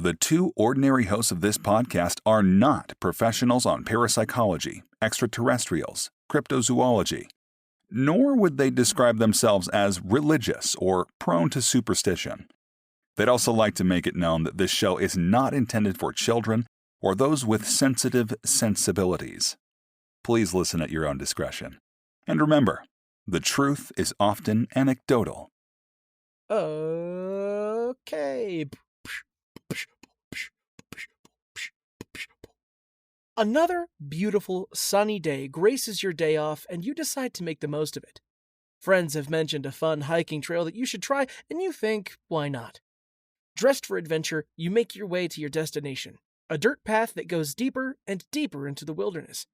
The two ordinary hosts of this podcast are not professionals on parapsychology, extraterrestrials, cryptozoology, nor would they describe themselves as religious or prone to superstition. They'd also like to make it known that this show is not intended for children or those with sensitive sensibilities. Please listen at your own discretion. And remember, the truth is often anecdotal. Okay. Another beautiful sunny day graces your day off, and you decide to make the most of it. Friends have mentioned a fun hiking trail that you should try, and you think, why not? Dressed for adventure, you make your way to your destination, a dirt path that goes deeper and deeper into the wilderness.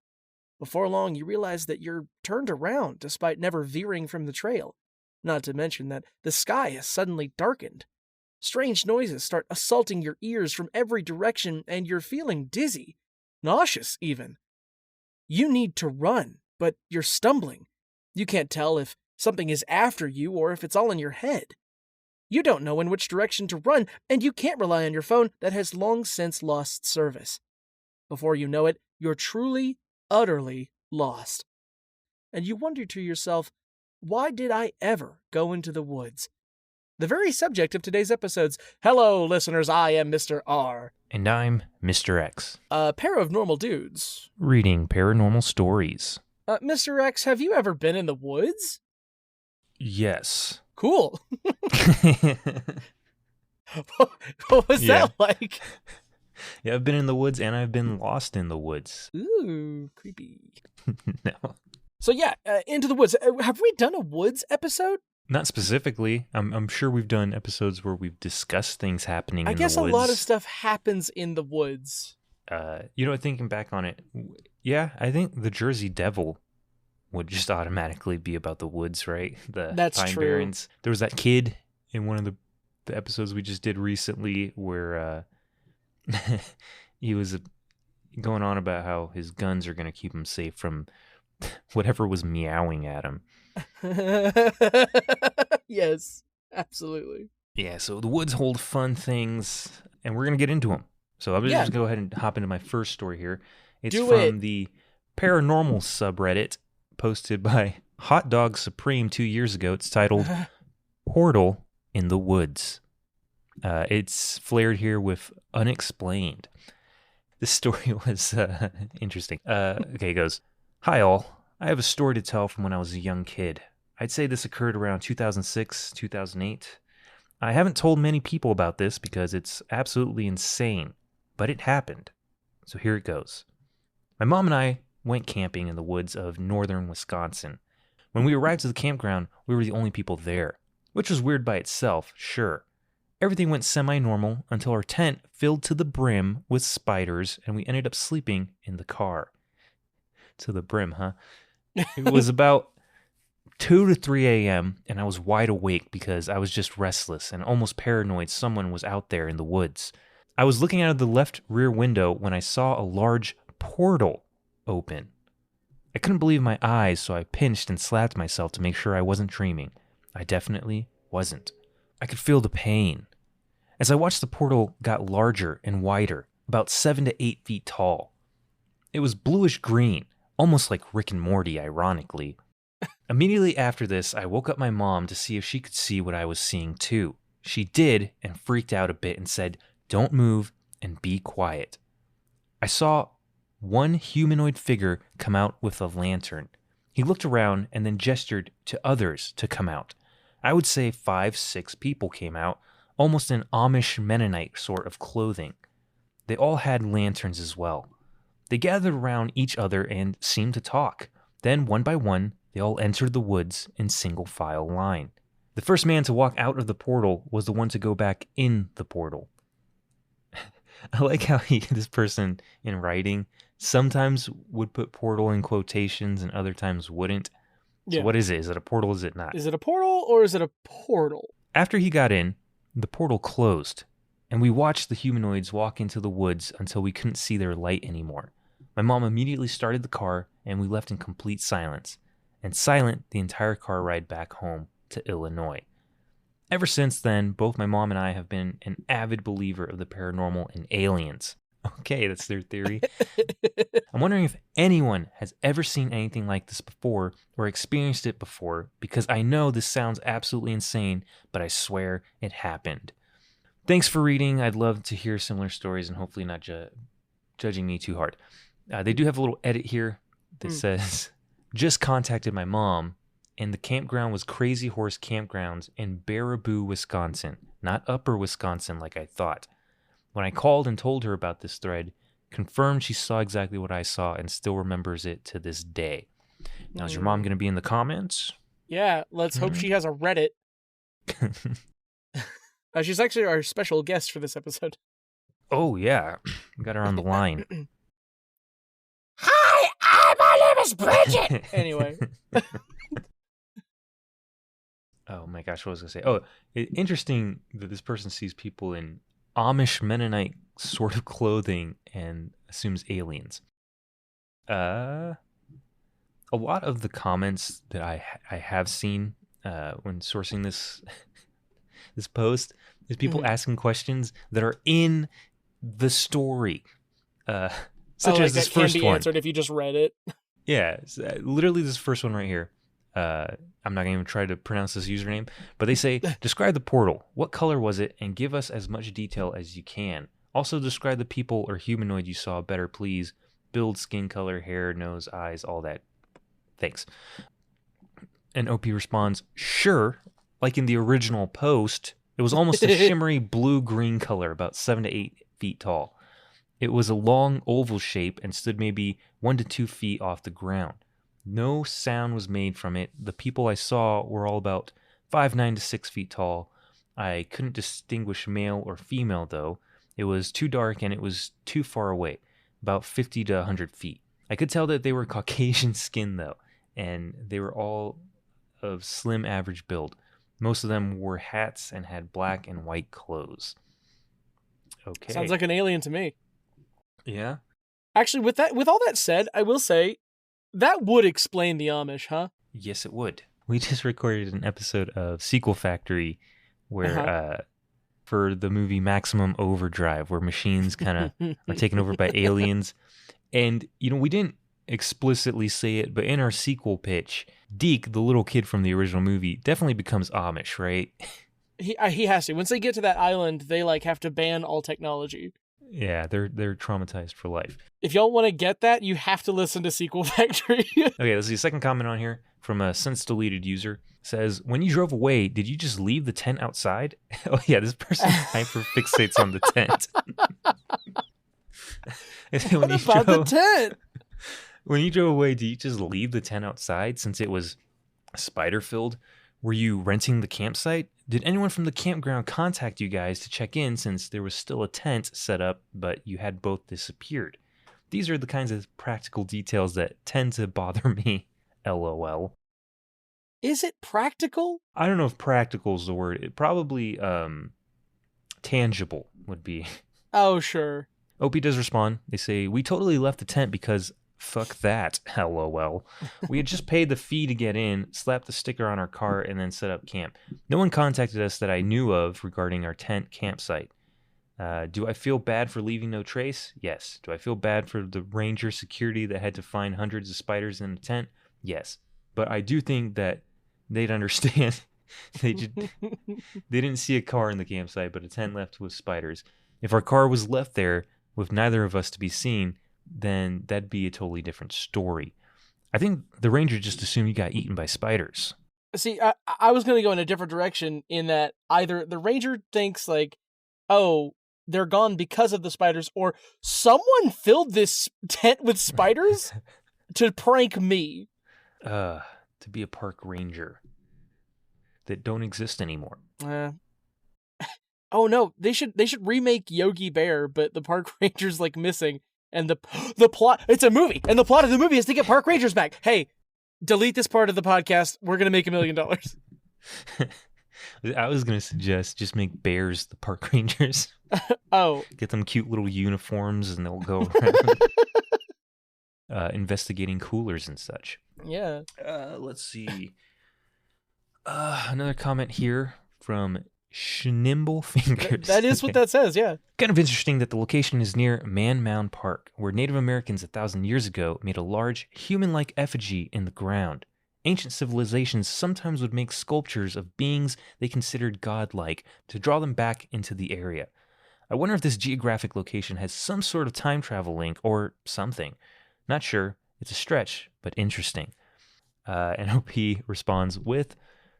Before long, you realize that you're turned around despite never veering from the trail, not to mention that the sky has suddenly darkened. Strange noises start assaulting your ears from every direction, and you're feeling dizzy, nauseous even. You need to run, but you're stumbling. You can't tell if something is after you or if it's all in your head. You don't know in which direction to run, and you can't rely on your phone that has long since lost service. Before you know it, you're truly, utterly lost. And you wonder to yourself, why did I ever go into the woods? The very subject of today's episodes. Hello, listeners, I am Mr. R. And I'm Mr. X. A pair of normal dudes. Reading paranormal stories. Mr. X, have you ever been in the woods? Yes. Cool. What was that like? Yeah, I've been in the woods and I've been lost in the woods. Ooh, creepy. No. So yeah, into the woods. Have we done a woods episode? Not specifically. I'm sure we've done episodes where we've discussed things happening in the woods. I guess a lot of stuff happens in the woods. Thinking back on it, yeah, I think the Jersey Devil would just automatically be about the woods, right? That's Pine true. Barrens. There was that kid in one of the episodes we just did recently where he was going on about how his guns are going to keep him safe from whatever was meowing at him. Yes, absolutely. Yeah, so the woods hold fun things, and we're going to get into them. So I'm just going to go ahead and hop into my first story here. It's from the Paranormal subreddit, posted by Hot Dog Supreme 2 years ago. It's titled Portal in the Woods. It's flared here with unexplained. This story was interesting. Okay, it goes, "Hi all. I have a story to tell from when I was a young kid. I'd say this occurred around 2006, 2008. I haven't told many people about this because it's absolutely insane, but it happened. So here it goes. My mom and I went camping in the woods of northern Wisconsin. When we arrived at the campground, we were the only people there, which was weird by itself, sure. Everything went semi-normal until our tent filled to the brim with spiders and we ended up sleeping in the car." To the brim, huh? It was about 2 to 3 a.m. and I was wide awake because I was just restless and almost paranoid someone was out there in the woods. I was looking out of the left rear window when I saw a large portal open. I couldn't believe my eyes, so I pinched and slapped myself to make sure I wasn't dreaming. I definitely wasn't. I could feel the pain. As I watched, the portal got larger and wider, about 7 to 8 feet tall. It was bluish green, almost like Rick and Morty, ironically. Immediately after this, I woke up my mom to see if she could see what I was seeing too. She did and freaked out a bit and said, "Don't move and be quiet." I saw one humanoid figure come out with a lantern. He looked around and then gestured to others to come out. I would say 5, 6 people came out, almost in Amish Mennonite sort of clothing. They all had lanterns as well. They gathered around each other and seemed to talk. Then, one by one, they all entered the woods in single file line. The first man to walk out of the portal was the one to go back in the portal. I like how this person in writing sometimes would put portal in quotations and other times wouldn't. So what is it? Is it a portal? Is it not? Is it a portal or is it a portal? After he got in, the portal closed, and we watched the humanoids walk into the woods until we couldn't see their light anymore. My mom immediately started the car, and we left in complete silence. And silent the entire car ride back home to Illinois. Ever since then, both my mom and I have been an avid believer of the paranormal and aliens. Okay, that's their theory. I'm wondering if anyone has ever seen anything like this before or experienced it before, because I know this sounds absolutely insane, but I swear it happened. Thanks for reading. I'd love to hear similar stories and hopefully not judging me too hard. They do have a little edit here that says, just contacted my mom, and the campground was Crazy Horse Campgrounds in Baraboo, Wisconsin, not Upper Wisconsin like I thought. When I called and told her about this thread, confirmed she saw exactly what I saw and still remembers it to this day. Now, is your mom going to be in the comments? Yeah, let's hope she has a Reddit. She's actually our special guest for this episode. Oh, yeah. We got her on the line. Hi, my name is Bridget! Anyway. Oh my gosh, what was I going to say? Oh, interesting that this person sees people in Amish Mennonite sort of clothing and assumes aliens. A lot of the comments that I have seen when sourcing this post is people asking questions that are in the story, such as this first can be one. Answered if you just read it. Yeah, literally this first one right here. I'm not going to even try to pronounce this username, but they say, describe the portal. What color was it? And give us as much detail as you can. Also describe the people or humanoid you saw better, please. Build, skin color, hair, nose, eyes, all that. Thanks. And OP responds, sure. Like in the original post, it was almost a shimmery blue-green color, about 7 to 8 feet tall. It was a long oval shape and stood maybe 1 to 2 feet off the ground. No sound was made from it. The people I saw were all about 5'9" to 6 feet tall. I couldn't distinguish male or female, though. It was too dark and it was too far away, about 50 to 100 feet. I could tell that they were Caucasian skin, though, and they were all of slim average build. Most of them wore hats and had black and white clothes. Okay. Sounds like an alien to me. Yeah? Actually, with all that said, I will say, that would explain the Amish, huh? Yes, it would. We just recorded an episode of Sequel Factory where, for the movie Maximum Overdrive, where machines kind of are taken over by aliens. And, we didn't explicitly say it, but in our sequel pitch, Deke, the little kid from the original movie, definitely becomes Amish, right? He has to. Once they get to that island, they have to ban all technology. Yeah, they're traumatized for life. If y'all want to get that, you have to listen to Sequel Factory. Okay, let's see. Second comment on here from a since deleted user. It says, when you drove away, did you just leave the tent outside? Oh yeah, this person hyper fixates on the tent. What about the tent? When you drove away, did you just leave the tent outside since it was spider filled? Were you renting the campsite? Did anyone from the campground contact you guys to check in since there was still a tent set up, but you had both disappeared? These are the kinds of practical details that tend to bother me. LOL. Is it practical? I don't know if practical is the word. It probably tangible would be. Oh, sure. OP does respond. They say, we totally left the tent because fuck that. LOL. We had just paid the fee to get in, slapped the sticker on our car, and then set up camp. No one contacted us that I knew of regarding our tent campsite. Do I feel bad for leaving no trace? Yes. Do I feel bad for the ranger security that had to find hundreds of spiders in a tent? Yes. But I do think that they'd understand. They didn't see a car in the campsite, but a tent left with spiders. If our car was left there with neither of us to be seen, then that'd be a totally different story. I think the ranger just assumed you got eaten by spiders. See, I was going to go in a different direction in that either the ranger thinks oh, they're gone because of the spiders, or someone filled this tent with spiders to prank me. To be a park ranger that don't exist anymore. Oh no, they should remake Yogi Bear, but the park ranger's missing, and the plot, it's a movie, and the plot of the movie is to get park rangers back. Hey, delete this part of the podcast. We're gonna make $1 million. I was gonna suggest just make bears the park rangers. Oh, get them cute little uniforms, and they'll go around investigating coolers and such. Yeah. Let's see. Another comment here from Schnimble Fingers. That is what that says, yeah. Kind of interesting that the location is near Man Mound Park, where Native Americans 1,000 years ago made a large human-like effigy in the ground. Ancient civilizations sometimes would make sculptures of beings they considered godlike to draw them back into the area. I wonder if this geographic location has some sort of time travel link or something. Not sure. It's a stretch, but interesting. NOP responds with,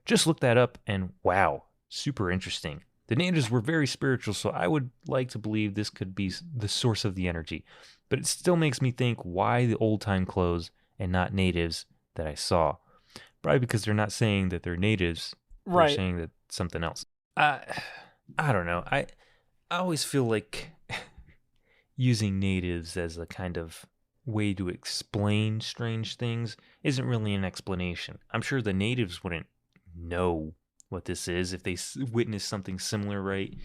just look that up and wow, super interesting. The natives were very spiritual, so I would like to believe this could be the source of the energy. But it still makes me think, why the old-time clothes and not natives that I saw? Probably because they're not saying that they're natives. Right. They're saying that something else. I don't know. I always feel like using natives as a kind of way to explain strange things isn't really an explanation. I'm sure the natives wouldn't know what this is if they witness something similar, right?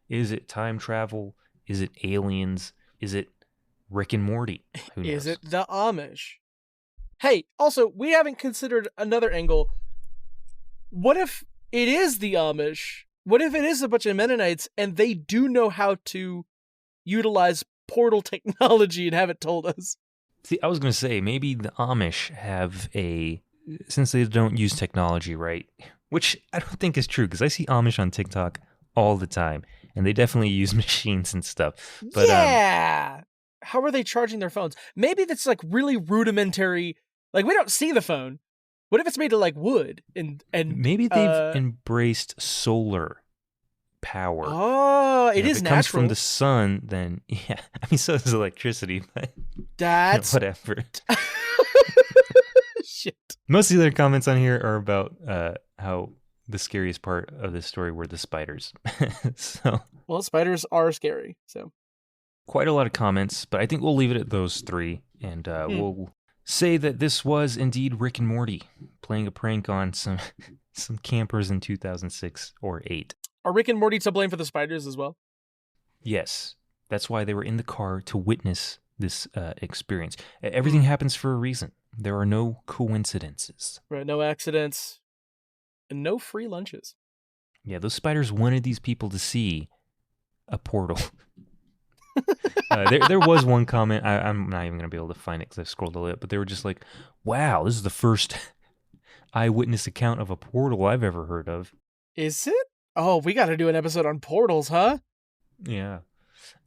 Is it time travel? Is it aliens? Is it Rick and Morty? Who knows? Is it the Amish? Hey, also, we haven't considered another angle. What if it is the Amish? What if it is a bunch of Mennonites and they do know how to utilize portal technology and haven't told us? See, I was going to say, maybe the Amish have since they don't use technology, right? Which I don't think is true, because I see Amish on TikTok all the time, and they definitely use machines and stuff. But, yeah! How are they charging their phones? Maybe that's like really rudimentary. Like, we don't see the phone. What if it's made of like wood and maybe they've embraced solar power. Oh, it is if it natural. comes from the sun, then yeah. I mean, so is electricity, but that's whatever. Shit. Most of the other comments on here are about how the scariest part of this story were the spiders. Well, spiders are scary. So quite a lot of comments, but I think we'll leave it at those three, and we'll say that this was indeed Rick and Morty playing a prank on some campers in 2006 or 8. Are Rick and Morty to blame for the spiders as well? Yes. That's why they were in the car to witness this experience. Everything happens for a reason. There are no coincidences. Right, no accidents. And no free lunches. Yeah, those spiders wanted these people to see a portal. There was one comment, I'm not even going to be able to find it because I scrolled a little, but they were just like, wow, this is the first eyewitness account of a portal I've ever heard of. Is it? Oh, we got to do an episode on portals, huh? Yeah.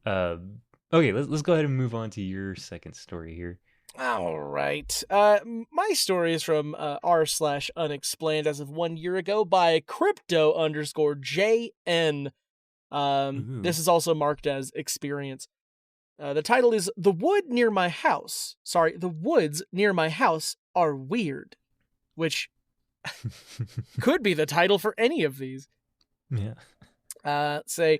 Okay, let's go ahead and move on to your second story here. All right. My story is from r/unexplained as of 1 year ago by crypto_JN. This is also marked as experience. The title is The woods near my house are weird, which could be the title for any of these. Yeah. Say,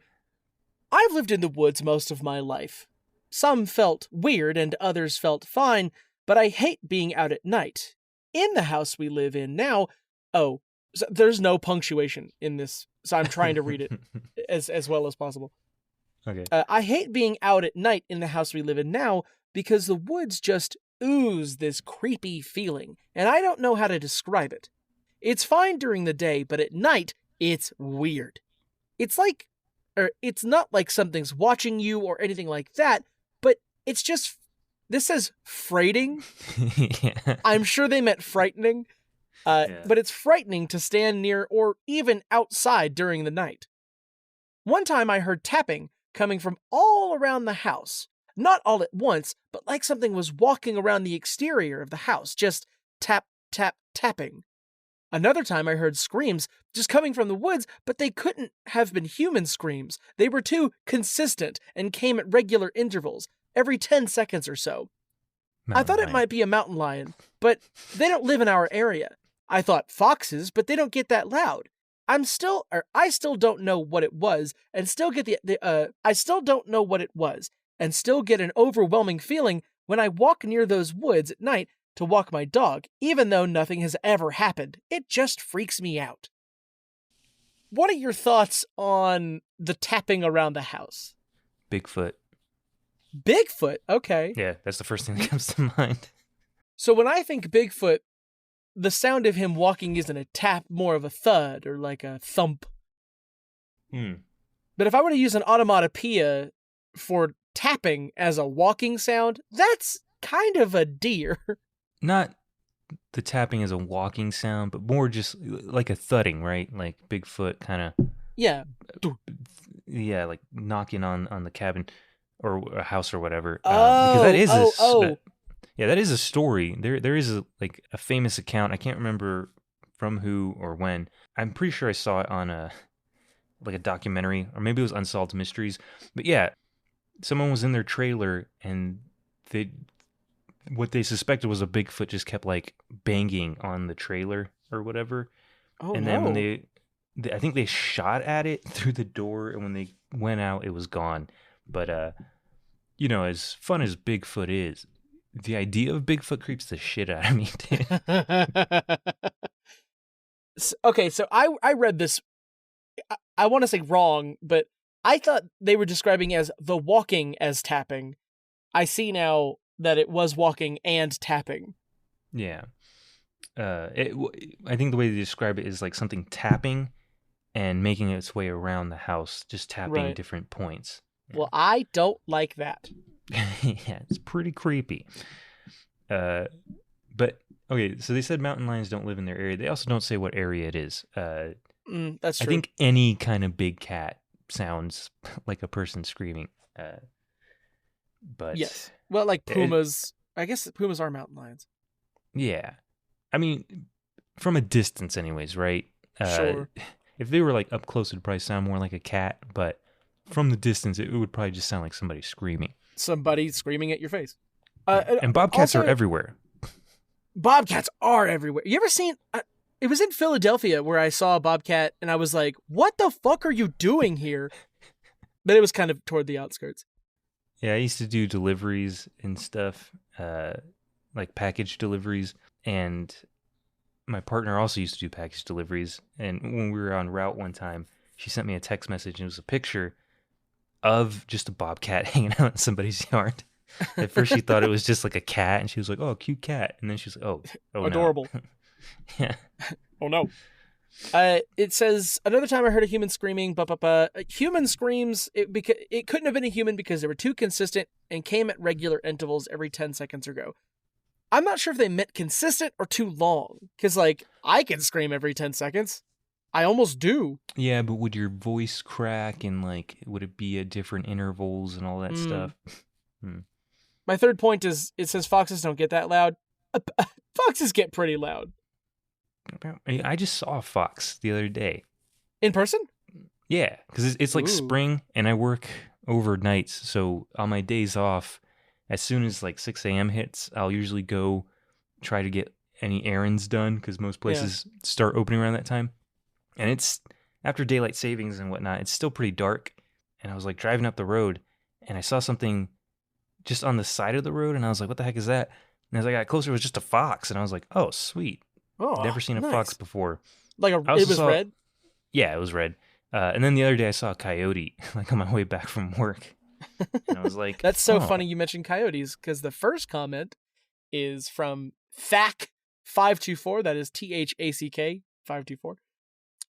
I've lived in the woods most of my life. Some felt weird and others felt fine, but I hate being out at night. In the house we live in now, so there's no punctuation in this, so I'm trying to read it as well as possible. Okay. I hate being out at night in the house we live in now because the woods just ooze this creepy feeling, and I don't know how to describe it. It's fine during the day, but at night, it's weird. It's not like something's watching you or anything like that, but it's just, this says frightening. Yeah. I'm sure they meant frightening, but it's frightening to stand near or even outside during the night. One time I heard tapping coming from all around the house. Not all at once, but like something was walking around the exterior of the house, just tap, tap, tapping. Another time I heard screams just coming from the woods, but they couldn't have been human screams. They were too consistent and came at regular intervals, every 10 seconds or so. I thought it might be a mountain lion, but they don't live in our area. I thought foxes, but they don't get that loud. I still don't know what it was, and still get an overwhelming feeling when I walk near those woods at night to walk my dog, even though nothing has ever happened. It just freaks me out. What are your thoughts on the tapping around the house? Bigfoot. Bigfoot? Okay. Yeah, that's the first thing that comes to mind. So when I think Bigfoot, the sound of him walking isn't a tap, more of a thud or like a thump. But if I were to use an onomatopoeia for tapping as a walking sound, that's kind of a deer. Not the tapping as a walking sound, but more just like a thudding, right? Like Bigfoot kind of. Yeah. Yeah, like knocking on the cabin or a house or whatever. Because that is that is a story. There is a famous account. I can't remember from who or when. I'm pretty sure I saw it on a documentary, or maybe it was Unsolved Mysteries. But yeah, someone was in their trailer and what they suspected was a Bigfoot just kept like banging on the trailer or whatever. And then when I think they shot at it through the door, and when they went out, it was gone. But as fun as Bigfoot is, the idea of Bigfoot creeps the shit out of me. Okay, so I read this. I want to say wrong, but I thought they were describing as the walking as tapping. I see now that it was walking and tapping. Yeah. I think the way they describe it is like something tapping and making its way around the house, just tapping different points. Yeah. Well, I don't like that. Yeah, it's pretty creepy. But, okay, so they said mountain lions don't live in their area. They also don't say what area it is. That's true. I think any kind of big cat sounds like a person screaming. But yes. Well, like pumas. I guess pumas are mountain lions. Yeah. I mean, from a distance anyways, right? Sure. If they were like up close, it'd probably sound more like a cat, but from the distance, it would probably just sound like somebody screaming. Somebody screaming at your face. And bobcats are everywhere. Bobcats are everywhere. You ever seen... it was in Philadelphia where I saw a bobcat, and I was like, what the fuck are you doing here? But it was kind of toward the outskirts. Yeah, I used to do deliveries and stuff, like package deliveries, and my partner also used to do package deliveries. And when we were on route one time, she sent me a text message, and it was a picture of just a bobcat hanging out in somebody's yard. At first, she thought it was just like a cat, and she was like, "Oh, a cute cat." And then she was like, "Oh, adorable." No. Yeah. Oh no. It says another time I heard a human screaming. Human screams. It couldn't have been a human because they were too consistent and came at regular intervals every 10 seconds or go. I'm not sure if they meant consistent or too long, because like I can scream every 10 seconds. I almost do. Yeah, but would your voice crack, and like would it be at different intervals and all that stuff? My third point is it says foxes don't get that loud. Foxes get pretty loud. I just saw a fox the other day. In person? Yeah, because it's like spring, and I work overnights, so on my days off, as soon as like 6 a.m. hits, I'll usually go try to get any errands done, because most places start opening around that time. And it's after daylight savings and whatnot, it's still pretty dark. And I was like driving up the road, and I saw something just on the side of the road, and I was like, what the heck is that? And as I got closer, it was just a fox, and I was like, oh, sweet. Oh, never seen a fox before. Like it was red? Yeah, it was red. And then the other day I saw a coyote, like on my way back from work. And I was like, that's so funny you mentioned coyotes, because the first comment is from Thack524, that is THACK 524.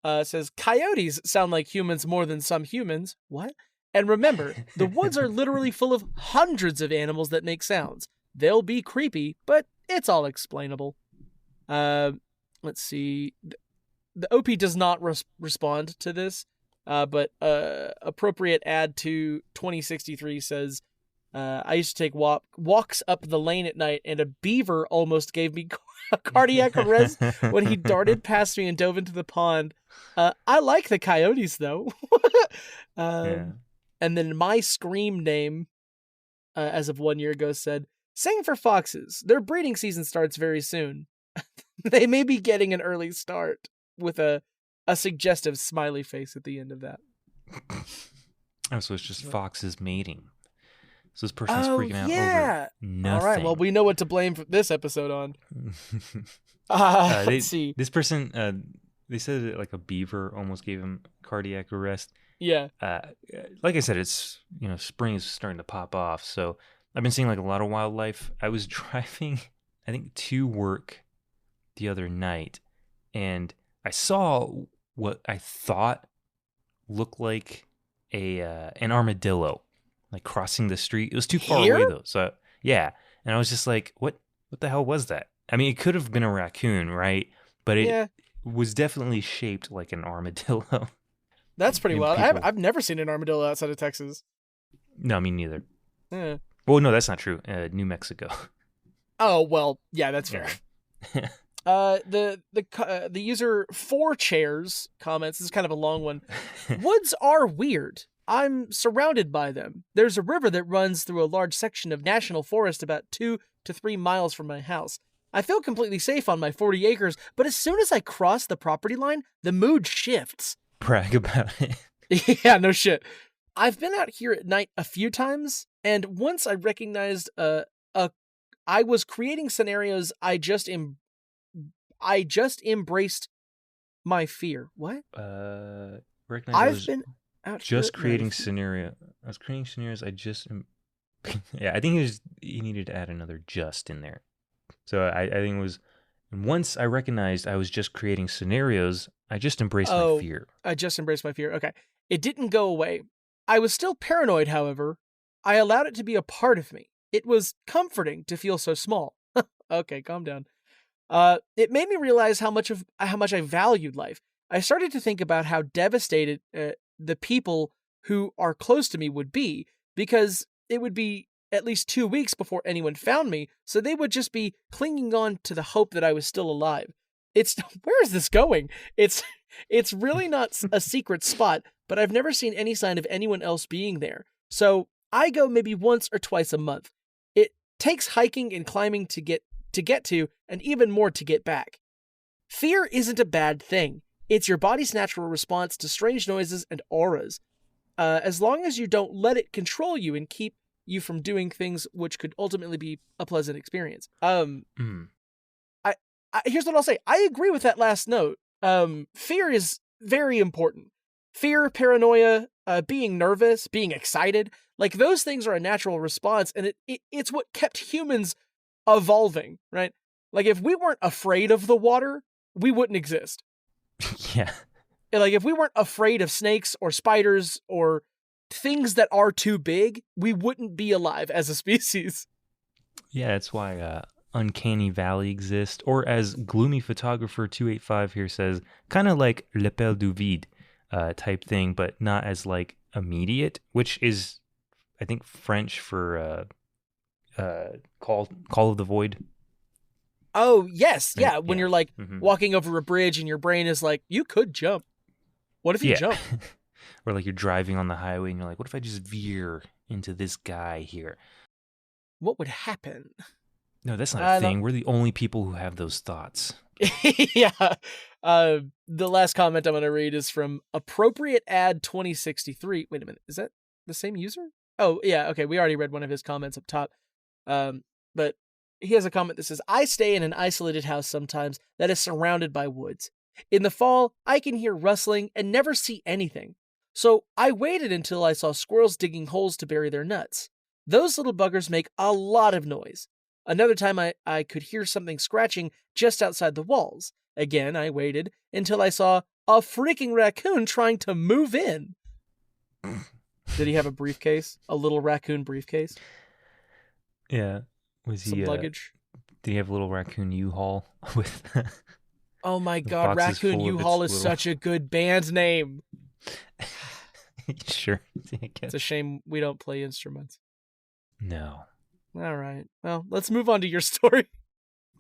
It says, coyotes sound like humans more than some humans. What? And remember, the woods are literally full of hundreds of animals that make sounds. They'll be creepy, but it's all explainable. Let's see. The OP does not respond to this, but appropriate add to 2063 says, I used to take walks up the lane at night, and a beaver almost gave me a cardiac arrest when he darted past me and dove into the pond. I like the coyotes, though. And then my scream name, as of 1 year ago, said, sing for foxes. Their breeding season starts very soon. They may be getting an early start, with a suggestive smiley face at the end of that. Oh, so it's just foxes mating. So this person's freaking out over nothing. All right, well, we know what to blame for this episode on. Let's see. This person, they said that like a beaver almost gave him cardiac arrest. Yeah. Like I said, it's, spring is starting to pop off. So I've been seeing like a lot of wildlife. I was driving, I think, to work the other night, and I saw what I thought looked like an armadillo, like crossing the street. It was too far away though. So yeah, and I was just like, what the hell was that? I mean, it could have been a raccoon, right? But it was definitely shaped like an armadillo. That's pretty wild. I've never seen an armadillo outside of Texas. No, me neither. Yeah. Well, no, that's not true. New Mexico. Oh, well, yeah, that's fair. The user 4chairs comments, this is kind of a long one. Woods are weird. I'm surrounded by them. There's a river that runs through a large section of national forest about 2 to 3 miles from my house. I feel completely safe on my 40 acres, but as soon as I cross the property line, the mood shifts. Brag about it. Yeah, no shit. I've been out here at night a few times, and once I recognized I was creating scenarios. I just embraced my fear. What? I've been out just creating scenario. I was creating scenarios. Yeah, I think he needed to add another just in there. So I think it was, once I recognized I was just creating scenarios, I just embraced my fear. I just embraced my fear. Okay. It didn't go away. I was still paranoid, however. I allowed it to be a part of me. It was comforting to feel so small. Okay, calm down. It made me realize how much I valued life. I started to think about how devastated the people who are close to me would be, because it would be at least 2 weeks before anyone found me, so they would just be clinging on to the hope that I was still alive. Where is this going? It's really not a secret spot, but I've never seen any sign of anyone else being there. So I go maybe once or twice a month. It takes hiking and climbing to get to, and even more to get back. Fear isn't a bad thing. It's your body's natural response to strange noises and auras. As long as you don't let it control you and keep you from doing things which could ultimately be a pleasant experience. Here's what I'll say. I agree with that last note. Fear is very important. Fear, paranoia, being nervous, being excited, like those things are a natural response, and it's what kept humans evolving, right? Like if we weren't afraid of the water, we wouldn't exist. Yeah. Like if we weren't afraid of snakes or spiders or things that are too big, we wouldn't be alive as a species. Yeah, that's why Uncanny Valley exists, or as Gloomy Photographer 285 here says, kind of like Le Pelle du Vide type thing, but not as like immediate, which is, I think, French for Call of the Void. Oh, yes. Yeah, when you're like walking over a bridge and your brain is like, you could jump. What if you jump? Or like you're driving on the highway and you're like, what if I just veer into this guy here? What would happen? No, that's not a thing. We're the only people who have those thoughts. Yeah. The last comment I'm going to read is from Appropriate Ad 2063. Wait a minute. Is that the same user? Oh, yeah. Okay. We already read one of his comments up top. But he has a comment that says, I stay in an isolated house sometimes that is surrounded by woods. In the fall, I can hear rustling and never see anything. So I waited until I saw squirrels digging holes to bury their nuts. Those little buggers make a lot of noise. Another time I could hear something scratching just outside the walls. Again, I waited until I saw a freaking raccoon trying to move in. Did he have a briefcase? A little raccoon briefcase? Yeah. Was he some luggage? Did he have a little raccoon U-Haul with Oh my god, Raccoon U-Haul is such a good band name. Sure. It's a shame we don't play instruments. No. All right. Well, let's move on to your story.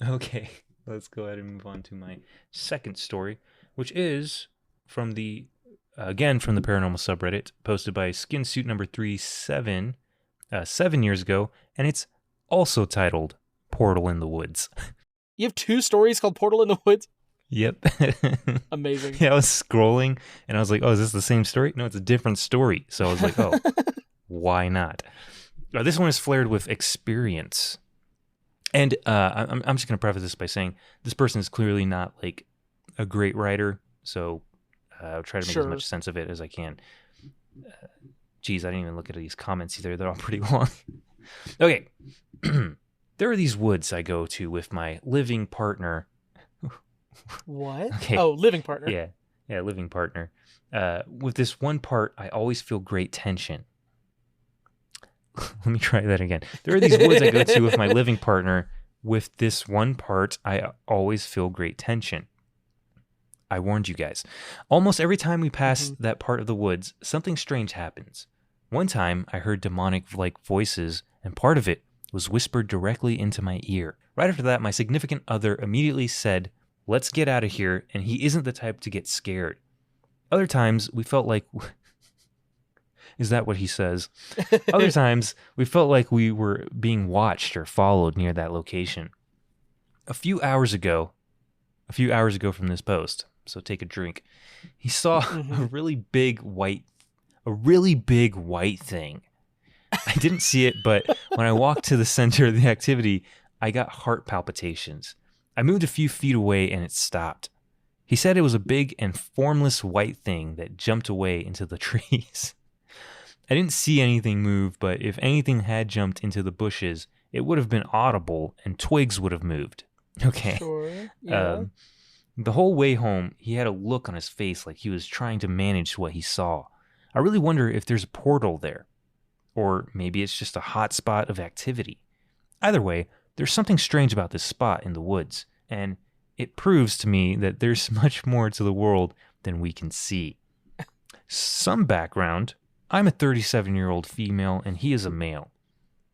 Okay. Let's go ahead and move on to my second story, which is from the Paranormal subreddit, posted by Skinsuit number 37, 7 years ago, and it's also titled Portal in the Woods. You have 2 stories called Portal in the Woods? Yep. Amazing. Yeah, I was scrolling and I was like, oh, is this the same story? No, it's a different story. So I was like, oh, why not? This one is flared with experience. And I'm just going to preface this by saying this person is clearly not like a great writer. So I'll try to make as much sense of it as I can. Geez, I didn't even look at these comments either. They're all pretty long. Okay. There are these woods I go to with my living partner What? Okay. Oh, living partner. Yeah, living partner. With this one part, I always feel great tension. Let me try that again. There are these woods I go to with my living partner. With this one part, I always feel great tension. I warned you guys. Almost every time we pass that part of the woods, something strange happens. One time, I heard demonic-like voices, and part of it was whispered directly into my ear. Right after that, my significant other immediately said, "Let's get out of here," and he isn't the type to get scared. Other times, we felt like... Is that what he says? Other times, we felt like we were being watched or followed near that location. A few hours ago from this post, so take a drink, he saw a really big white thing. I didn't see it, but when I walked to the center of the activity, I got heart palpitations. I moved a few feet away and it stopped. He said it was a big and formless white thing that jumped away into the trees. I didn't see anything move, but if anything had jumped into the bushes, it would have been audible and twigs would have moved. Okay. Sure. Yeah. The whole way home, he had a look on his face like he was trying to manage what he saw. I really wonder if there's a portal there. Or maybe it's just a hot spot of activity. Either way, there's something strange about this spot in the woods, and it proves to me that there's much more to the world than we can see. Some background. I'm a 37-year-old female, and he is a male.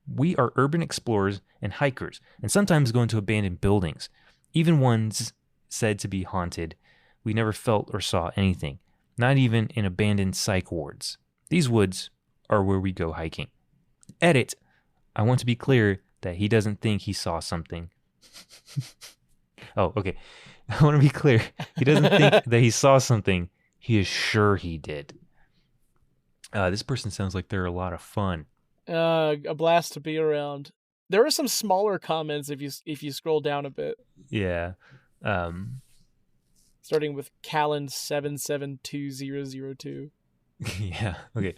We are urban explorers and hikers, and sometimes go into abandoned buildings, even ones said to be haunted. We never felt or saw anything, not even in abandoned psych wards. These woods are where we go hiking. Edit. I want to be clear that he doesn't think he saw something. Oh, okay. I want to be clear. He doesn't think that he saw something. He is sure he did. This person sounds like they're a lot of fun. A blast to be around. There are some smaller comments if you scroll down a bit. Yeah. Starting with Callan 772002. Yeah. Okay.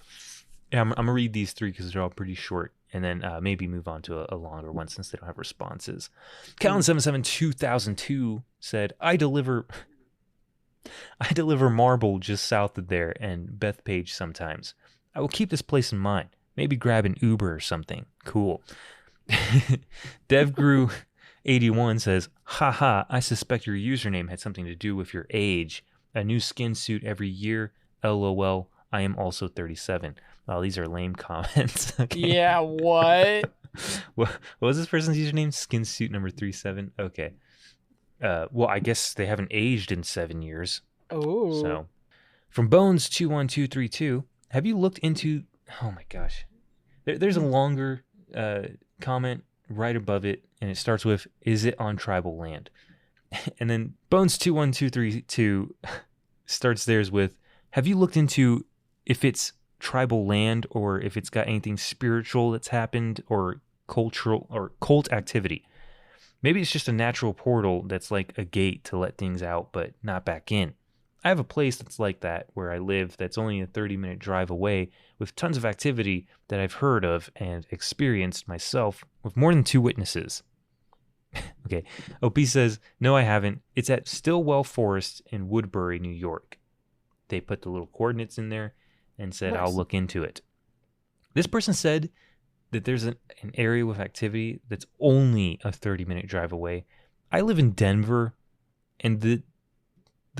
Yeah, I'm gonna read these three because they're all pretty short, and then maybe move on to a longer one since they don't have responses. Callan 772002 said, "I deliver marble just south of there and Bethpage sometimes. I will keep this place in mind. Maybe grab an Uber or something. Cool." DevGrew81 says, "Haha, I suspect your username had something to do with your age. A new skin suit every year. LOL, I am also 37. Wow, these are lame comments. Okay. Yeah, what? What was this person's username? Skin suit number 37? Okay. Well, I guess they haven't aged in 7 years. Oh. So, from Bones21232, have you looked into... Oh my gosh. There's a longer comment right above it, and it starts with, "Is it on tribal land?" And then Bones21232 starts theirs with, "Have you looked into if it's tribal land or if it's got anything spiritual that's happened or cultural or cult activity? Maybe it's just a natural portal that's like a gate to let things out but not back in. I have a place that's like that where I live that's only a 30-minute drive away with tons of activity that I've heard of and experienced myself with more than 2 witnesses." Okay. OP says, "No, I haven't. It's at Stillwell Forest in Woodbury, New York." They put the little coordinates in there and said, Nice. "I'll look into it." This person said that there's an area with activity that's only a 30-minute drive away. I live in Denver, and the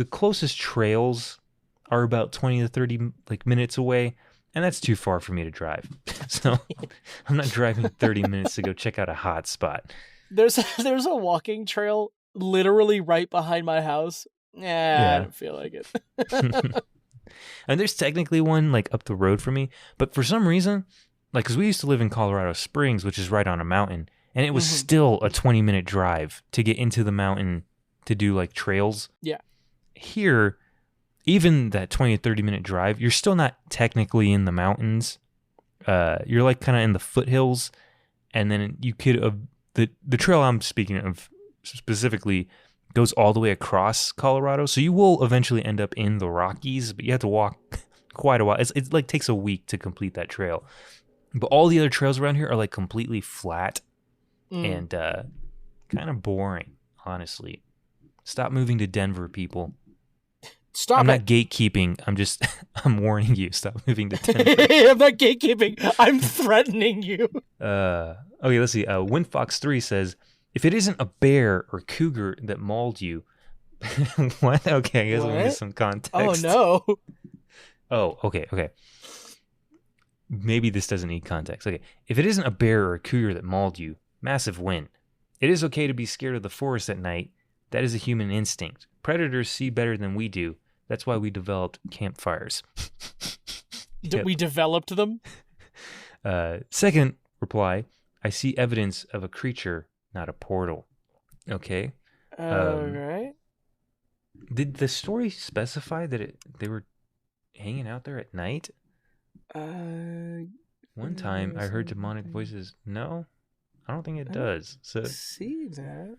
closest trails are about 20 to 30 minutes away, and that's too far for me to drive. So I'm not driving 30 minutes to go check out a hot spot. There's a walking trail literally right behind my house. Yeah, I don't feel like it. And there's technically one like up the road from me, but for some reason, like, because we used to live in Colorado Springs, which is right on a mountain, and it was still a 20-minute drive to get into the mountain to do like trails. Yeah. Here, even that 20 to 30-minute drive, you're still not technically in the mountains. You're like kind of in the foothills, and then you could the trail I'm speaking of specifically goes all the way across Colorado, so you will eventually end up in the Rockies, but you have to walk quite a while. It's like takes a week to complete that trail. But all the other trails around here are like completely flat and kind of boring, honestly. Stop moving to Denver, people. Stop I'm it. not gatekeeping. I'm warning you. Stop moving to Denver. I'm not gatekeeping. I'm threatening you. Okay, let's see. Windfox3 says, if it isn't a bear or cougar that mauled you, what? Okay, I guess we'll get some context. Oh, no. Oh, okay. Maybe this doesn't need context. Okay, if it isn't a bear or a cougar that mauled you, massive win. It is okay to be scared of the forest at night. That is a human instinct. Predators see better than we do. That's why we developed campfires. We developed them? Second reply, I see evidence of a creature, not a portal. Okay. Right. Did the story specify that they were hanging out there at night? One time I heard demonic voices. No, I don't think it does. So see that.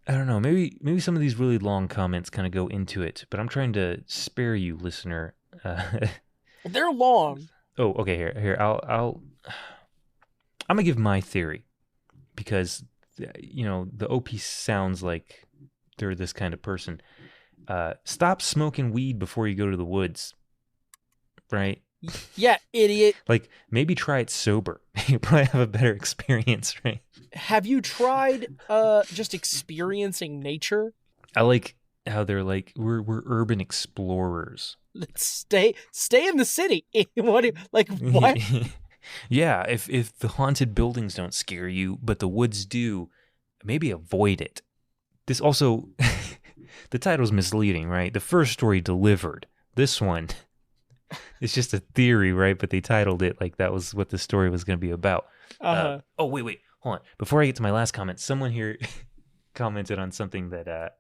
I don't know. Maybe some of these really long comments kind of go into it, but I'm trying to spare you, listener. They're long. Oh, okay. Here. I'm gonna give my theory because the OP sounds like they're this kind of person. Stop smoking weed before you go to the woods. Right? Yeah, idiot. Like, maybe try it sober. You'll probably have a better experience, right? Have you tried just experiencing nature? I like how they're like, we're urban explorers. Stay in the city. What? Yeah, if the haunted buildings don't scare you, but the woods do, maybe avoid it. This also, the title's misleading, right? The first story delivered. This one, it's just a theory, right? But they titled it like that was what the story was going to be about. Oh, wait. Hold on. Before I get to my last comment, someone here commented on something that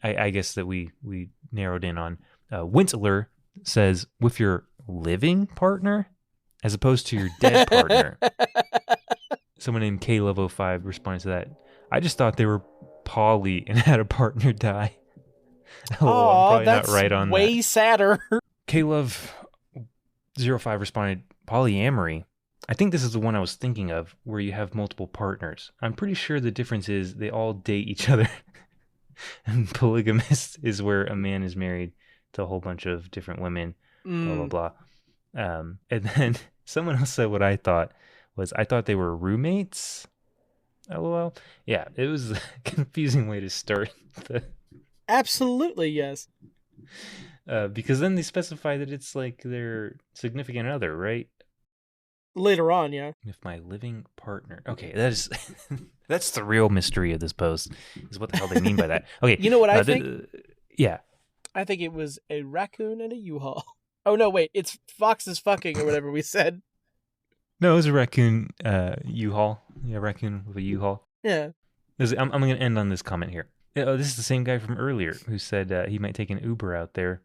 I guess that we narrowed in on. Wintler says, with your living partner as opposed to your dead partner. Someone named KLove05 responded to that. I just thought they were poly and had a partner die. I'm probably that's not right on way that. Sadder. KLove05 responded, polyamory. I think this is the one I was thinking of, where you have multiple partners. I'm pretty sure the difference is they all date each other. And polygamist is where a man is married to a whole bunch of different women, blah, blah, blah. And then someone else said what I thought they were roommates. LOL. Yeah, it was a confusing way to start. Absolutely, yes. Because then they specify that it's like their significant other, right? Later on, yeah. With my living partner. Okay, that is that's the real mystery of this post, is what the hell they mean by that. Okay. You know what I think? Yeah. I think it was a raccoon and a U-Haul. Oh, no, wait. It's foxes fucking or whatever we said. No, it was a raccoon U-Haul. Yeah, raccoon with a U-Haul. Yeah. I'm going to end on this comment here. This is the same guy from earlier who said he might take an Uber out there.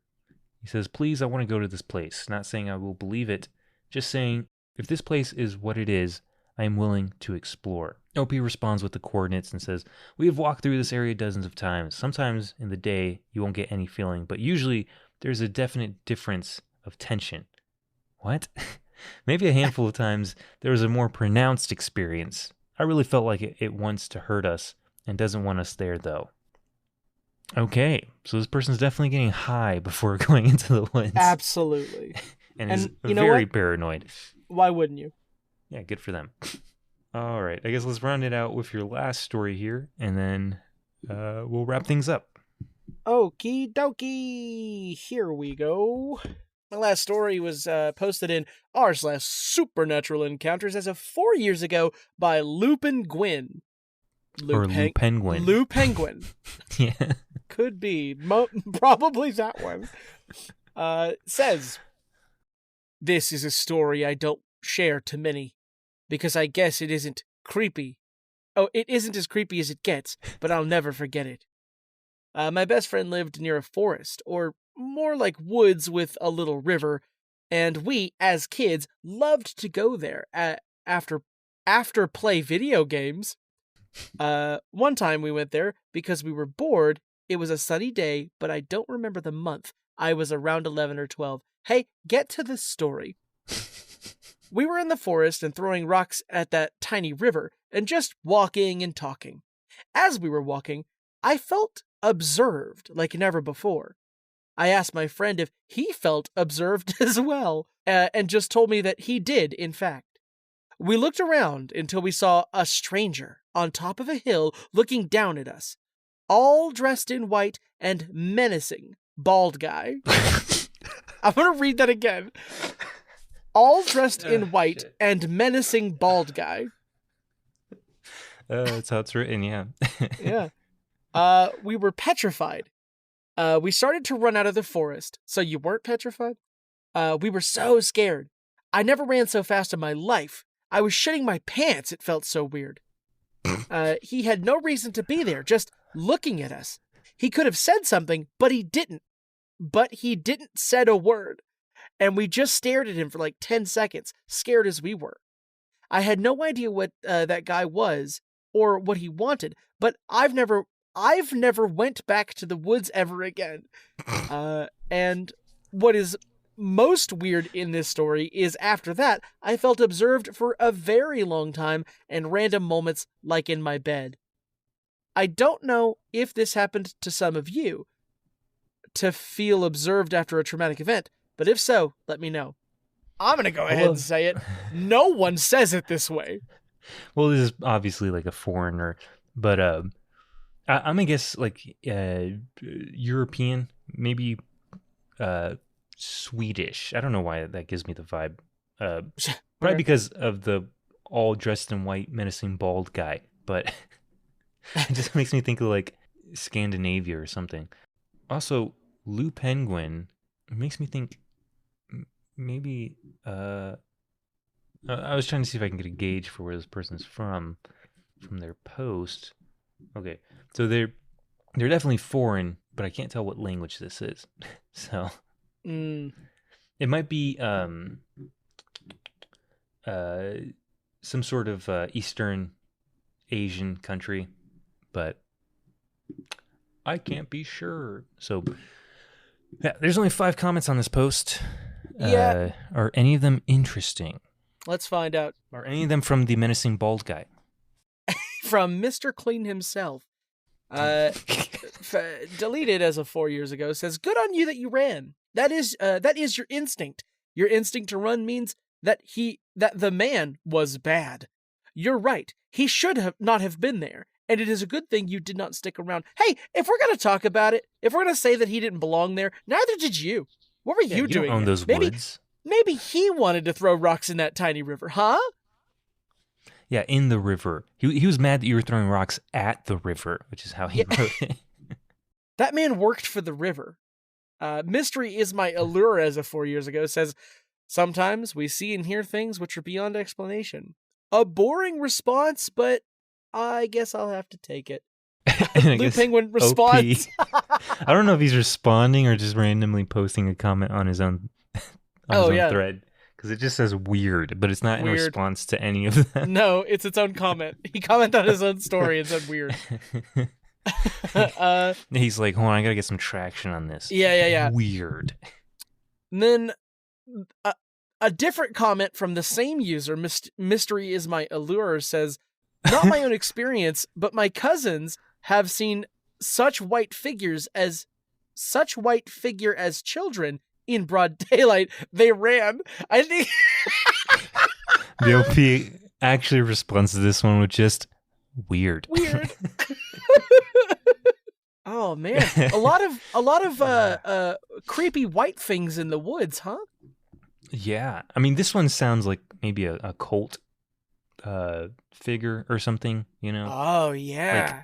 He says, please, I want to go to this place. Not saying I will believe it. Just saying, if this place is what it is, I am willing to explore. OP responds with the coordinates and says, we have walked through this area dozens of times. Sometimes in the day, you won't get any feeling, but usually there's a definite difference of tension. What? Maybe a handful of times there was a more pronounced experience. I really felt like it wants to hurt us and doesn't want us there, though. Okay, so this person's definitely getting high before going into the woods. Absolutely. and is very paranoid. Why wouldn't you? Yeah, good for them. All right, I guess let's round it out with your last story here, and then we'll wrap things up. Okie dokie. Here we go. My last story was posted in r/supernatural encounters as of 4 years ago by Lupin Gwyn. Lou Penguin. Lou Penguin. Yeah. Could be. Probably that one. Says, this is a story I don't share to many, because I guess it isn't creepy. Oh, it isn't as creepy as it gets, but I'll never forget it. My best friend lived near a forest, or more like woods with a little river, and we, as kids, loved to go there after play video games. One time we went there because we were bored. It was a sunny day, but I don't remember the month. I was around 11 or 12. Hey, get to the story. We were in the forest and throwing rocks at that tiny river, and just walking and talking. As we were walking, I felt observed like never before. I asked my friend if he felt observed as well, and just told me that he did, in fact. We looked around until we saw a stranger on top of a hill looking down at us, all dressed in white and menacing bald guy. I'm going to read that again. All dressed in white and menacing bald guy. That's how it's written, yeah. Yeah. We were petrified. We started to run out of the forest. So you weren't petrified? We were so scared. I never ran so fast in my life. I was shitting my pants. It felt so weird. He had no reason to be there, just looking at us. He could have said something, but he didn't. Said a word. And we just stared at him for like 10 seconds, scared as we were. I had no idea what that guy was or what he wanted, but I've never went back to the woods ever again. And what is most weird in this story is after that, I felt observed for a very long time and random moments like in my bed. I don't know if this happened to some of you to feel observed after a traumatic event, but if so, let me know. I'm going to go ahead and say it. No one says it this way. Well, this is obviously like a foreigner, but I'm going to guess like European, maybe Swedish. I don't know why that gives me the vibe. Probably because of the all dressed in white menacing bald guy, but it just makes me think of like Scandinavia or something. Also, Lou Penguin makes me think maybe I was trying to see if I can get a gauge for where this person's from their post. Okay, so they're definitely foreign, but I can't tell what language this is. So it might be some sort of Eastern Asian country, but I can't be sure. So yeah, there's only 5 comments on this post. Yeah. Are any of them interesting? Let's find out. Are any of them from the menacing bald guy? From Mr. Clean himself. Deleted as of 4 years ago, says, good on you that you ran. That is your instinct. Your instinct to run means that the man was bad. You're right. He should not have been there. And it is a good thing you did not stick around. Hey, if we're going to talk about it, if we're going to say that he didn't belong there, neither did you. What were you doing? Don't own those woods. Maybe he wanted to throw rocks in that tiny river, huh? Yeah, in the river. He was mad that you were throwing rocks at the river, which is how he wrote it. That man worked for the river. Mystery is my allure as of 4 years ago says, sometimes we see and hear things which are beyond explanation. A boring response, but I guess I'll have to take it. Blue Penguin responds. I don't know if he's responding or just randomly posting a comment on his own, thread. Because it just says weird, but it's not in response to any of them. No, it's its own comment. He commented on his own story and said weird. He's like, hold on, I gotta get some traction on this. Yeah. Weird. And then a different comment from the same user, Mystery is my allure, says, not my own experience, but my cousins have seen such white figure as children in broad daylight. They ran. I think the OP actually responds to this one with just weird. Oh man, a lot of creepy white things in the woods, huh? Yeah, I mean, this one sounds like maybe a cult figure or something, you know? Oh yeah,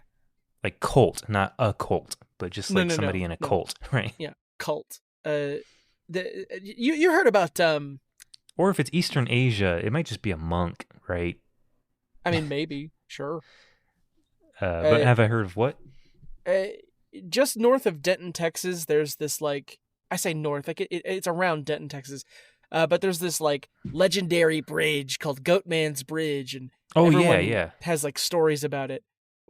like cult, not a cult, but just like somebody in a cult, right? Yeah, cult. You heard about or if it's Eastern Asia, it might just be a monk, right? I mean, maybe, sure. But have I heard of what? Just north of Denton, Texas, there's this, like, I say north, like it's around Denton, Texas, but there's this like legendary bridge called Goatman's Bridge, and everyone has like stories about it.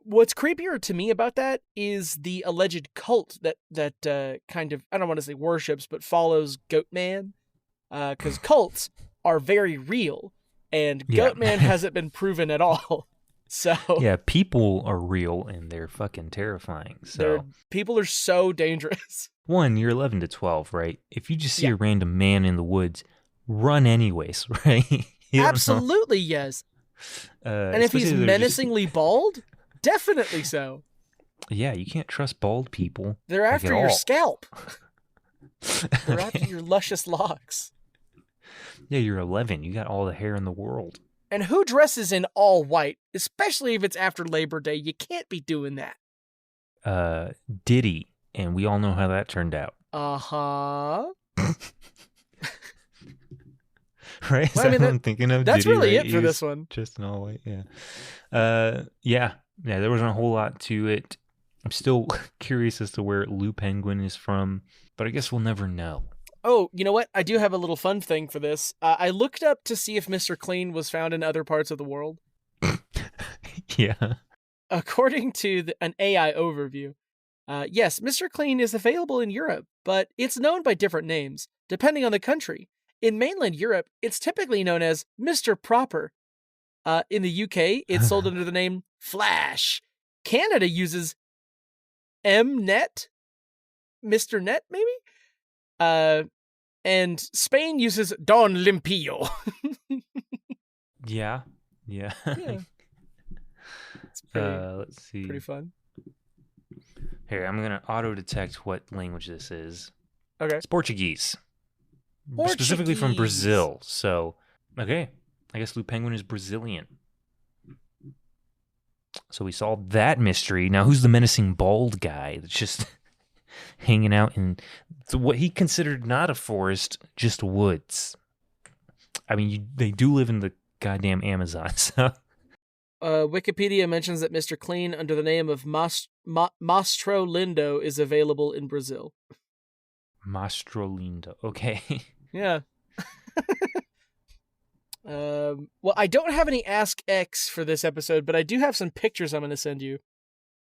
What's creepier to me about that is the alleged cult that kind of, I don't want to say worships, but follows Goatman, because cults are very real, and Goatman hasn't been proven at all. So yeah, people are real and they're fucking terrifying. So people are so dangerous. One, you're 11 to 12, right? If you just see a random man in the woods, run anyways, right? Absolutely, yes. And if he's menacingly bald, definitely so. Yeah, you can't trust bald people. They're after your scalp. They're after your luscious locks. Yeah, you're 11. You got all the hair in the world. And who dresses in all white, especially if it's after Labor Day? You can't be doing that. Diddy, and we all know how that turned out. Uh-huh. Right? Well, what I'm thinking of? That's Diddy, really right? it for this one. Just in all white, yeah. Yeah, there wasn't a whole lot to it. I'm still curious as to where Lou Penguin is from, but I guess we'll never know. Oh, you know what? I do have a little fun thing for this. I looked up to see if Mr. Clean was found in other parts of the world. Yeah. According to an AI overview, yes, Mr. Clean is available in Europe, but it's known by different names, depending on the country. In mainland Europe, it's typically known as Mr. Proper. In the UK, it's sold under the name Flash. Canada uses Mnet? Mr. Net, maybe? And Spain uses Don Limpio. Yeah. It's pretty, let's see. Pretty fun. Here, I'm going to auto-detect what language this is. Okay. It's Portuguese. Specifically from Brazil. So, okay. I guess Lou Penguin is Brazilian. So we solved that mystery. Now, who's the menacing bald guy that's just hanging out in what he considered not a forest, just woods? I mean, they do live in the goddamn Amazon, so... Wikipedia mentions that Mr. Clean, under the name of Mastro Lindo, is available in Brazil. Mastro Lindo, okay. Yeah. Well, I don't have any Ask X for this episode, but I do have some pictures I'm going to send you.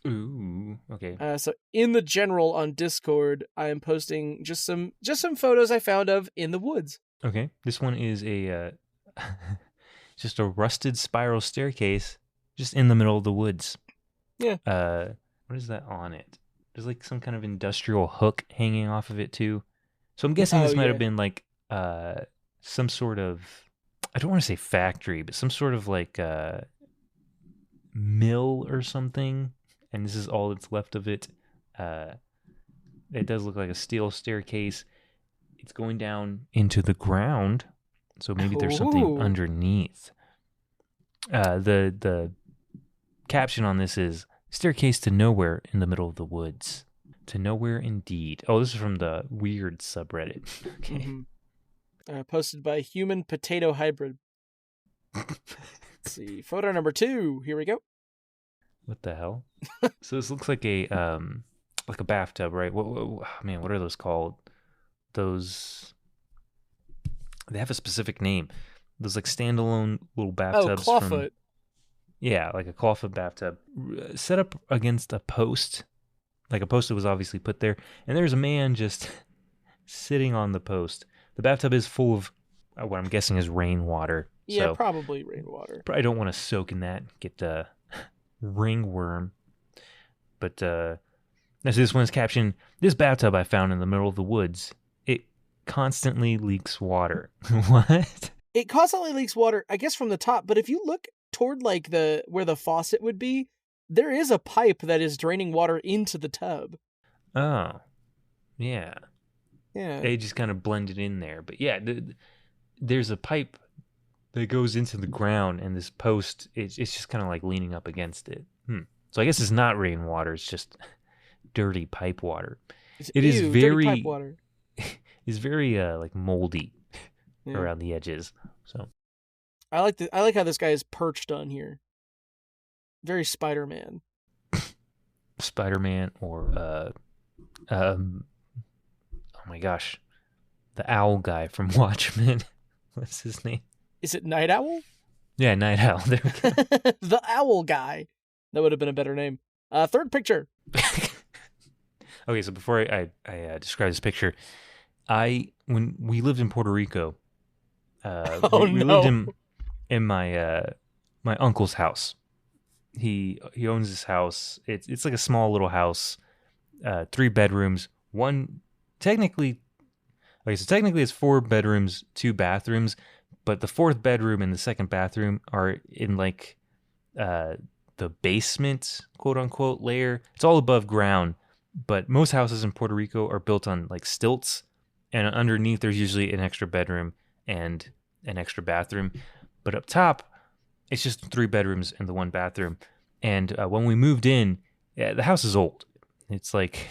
Ooh, okay. So in the general on Discord, I am posting just some photos I found of in the woods. Okay, this one is a just a rusted spiral staircase just in the middle of the woods. Yeah. What is that on it? There's like some kind of industrial hook hanging off of it too. So I'm guessing this might have been like some sort of, I don't want to say factory, but some sort of like mill or something. And this is all that's left of it. It does look like a steel staircase. It's going down into the ground. So maybe there's something underneath. The caption on this is staircase to nowhere in the middle of the woods. To nowhere indeed. Oh, this is from the weird subreddit. Okay. Mm-hmm. Posted by Human Potato Hybrid. Let's see. Photo number 2. Here we go. What the hell? So this looks like a bathtub, right? What man, what are those called? Those, they have a specific name. Those like standalone little bathtubs. Oh, clawfoot. Yeah, like a clawfoot bathtub set up against a post. Like a post that was obviously put there, and there's a man just sitting on the post. The bathtub is full of what I'm guessing is rainwater. Yeah, so probably rainwater. I don't want to soak in that, get ringworm. But this one's captioned, "This bathtub I found in the middle of the woods. It constantly leaks water." What? It constantly leaks water, I guess, from the top. But if you look toward like where the faucet would be, there is a pipe that is draining water into the tub. Oh, yeah. Yeah. They just kind of blended in there. But yeah, there's a pipe that goes into the ground, and this post, it's just kind of like leaning up against it. So I guess it's not rainwater. It's just dirty pipe water. It is very, dirty pipe water. It's very like moldy around the edges. So I like how this guy is perched on here. Very Spider-Man. Spider-Man or oh my gosh, the owl guy from Watchmen. What's his name? Is it Night Owl? Yeah, Night Owl. There we go. The owl guy. That would have been a better name. Third picture. Okay, so before I describe this picture, when we lived in Puerto Rico, we lived in my my uncle's house, he owns this house. It's like a small little house, 3 bedrooms. Technically it's 4 bedrooms, 2 bathrooms, but the 4th bedroom and the 2nd bathroom are in like the basement, quote unquote, layer. It's all above ground, but most houses in Puerto Rico are built on like stilts, and underneath there's usually an extra bedroom and an extra bathroom. But up top, it's just 3 bedrooms and the 1 bathroom. And when we moved in, the house is old. It's like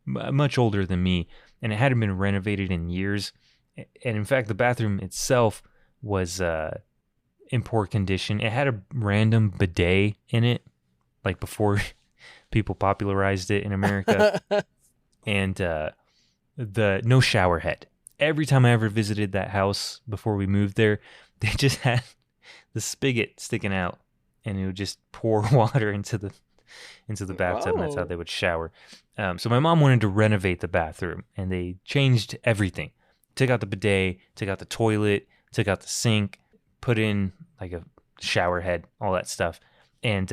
much older than me, and it hadn't been renovated in years. And in fact, the bathroom itself was in poor condition. It had a random bidet in it, like before people popularized it in America. And no shower head. Every time I ever visited that house before we moved there, they just had the spigot sticking out, and it would just pour water into the bathtub, and that's how they would shower. So my mom wanted to renovate the bathroom, and they changed everything. Took out the bidet, took out the toilet, took out the sink, put in like a shower head, all that stuff. And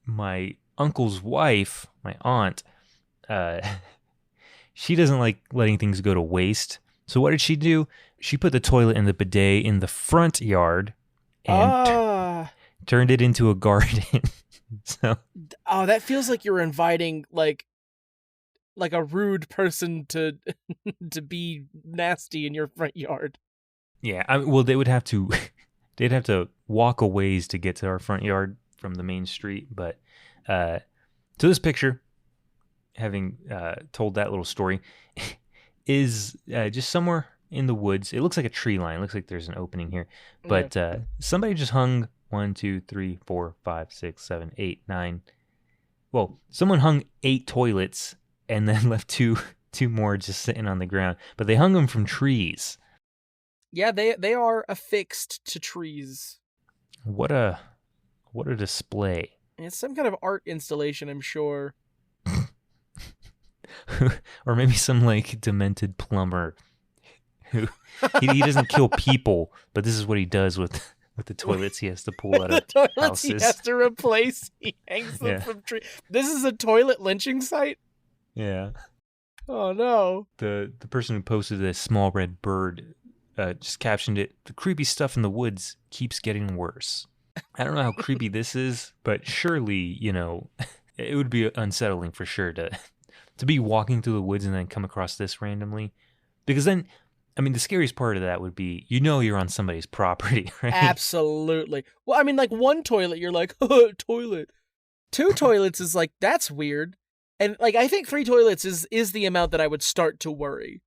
my uncle's wife, my aunt, she doesn't like letting things go to waste. So what did she do? She put the toilet and the bidet in the front yard and turned it into a garden. So, that feels like you're inviting like a rude person to to be nasty in your front yard. Yeah, well, they'd have to walk a ways to get to our front yard from the main street. But so this picture, having told that little story, is just somewhere in the woods. It looks like a tree line. It looks like there's an opening here. But somebody just hung 1, 2, 3, 4, 5, 6, 7, 8, 9. Well, someone hung 8 toilets and then left two more just sitting on the ground. But they hung them from trees. Yeah, they are affixed to trees. What a display. It's some kind of art installation, I'm sure. Or maybe some like demented plumber who he doesn't kill people, but this is what he does with the toilets he has to pull out of the toilets houses. He has to replace. He hangs them from trees. This is a toilet lynching site? Yeah. Oh no. The person who posted this small red bird just captioned it, "The creepy stuff in the woods keeps getting worse." I don't know how creepy this is, but surely, it would be unsettling for sure to be walking through the woods and then come across this randomly. Because then, I mean, the scariest part of that would be, you're on somebody's property, right? Absolutely. Well, I mean, like 1 toilet, you're like, oh, toilet. 2 toilets is like, that's weird. And like, I think 3 toilets is the amount that I would start to worry.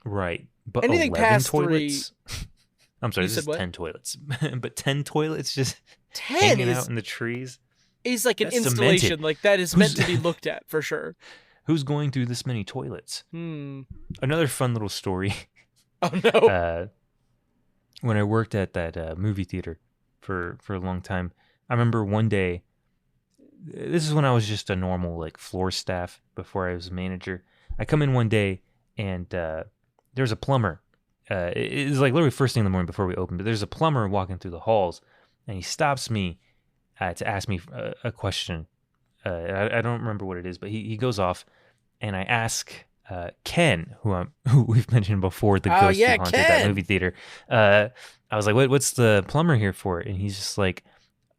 Right. But anything 11 past toilets? 3... I'm sorry, this is 10 toilets. But 10 toilets just hanging out in the trees? Is like an installation. Cemented. Like, that is meant to be looked at, for sure. Who's going through this many toilets? Another fun little story. Oh, no. When I worked at that movie theater for a long time, I remember one day, this is when I was just a normal like floor staff before I was a manager. I come in one day and there's a plumber. It was like literally first thing in the morning before we opened, but there's a plumber walking through the halls, and he stops me to ask me a question. I don't remember what it is, but he goes off, and I ask Ken, who we've mentioned before, the ghost who haunted that movie theater. I was like, what's the plumber here for? And he's just like,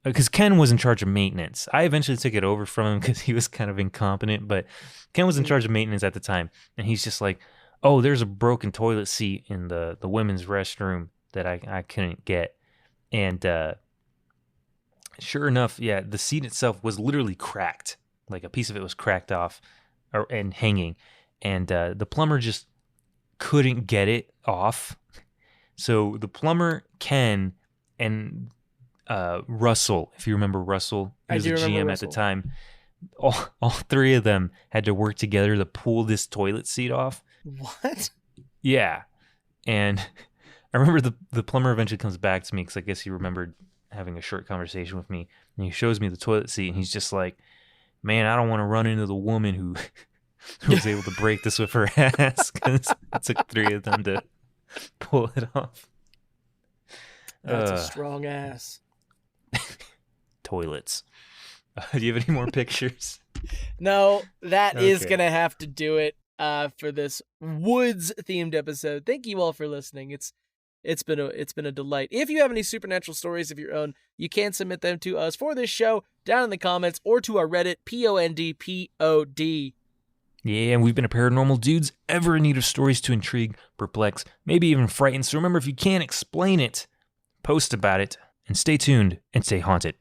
because Ken was in charge of maintenance. I eventually took it over from him because he was kind of incompetent, but Ken was in charge of maintenance at the time, and he's just like, oh, there's a broken toilet seat in the women's restroom that I couldn't get. And sure enough, yeah, the seat itself was literally cracked. Like a piece of it was cracked off and hanging. And the plumber just couldn't get it off. So the plumber, Ken, and Russell, if you remember Russell, he was a GM at the time, all 3 of them had to work together to pull this toilet seat off. What? Yeah. And I remember the plumber eventually comes back to me because I guess he remembered having a short conversation with me. And he shows me the toilet seat, and he's just like, man, I don't want to run into the woman who was able to break this with her ass, because it took 3 of them to pull it off. That's a strong ass. toilets. Do you have any more pictures? No, that is going to have to do it for this woods-themed episode. Thank you all for listening. It's been a delight. If you have any supernatural stories of your own, you can submit them to us for this show down in the comments or to our Reddit, PONDPOD. Yeah, and we've been a Paranormal Dudes ever in need of stories to intrigue, perplex, maybe even frighten. So remember, if you can't explain it, post about it, and stay tuned and stay haunted.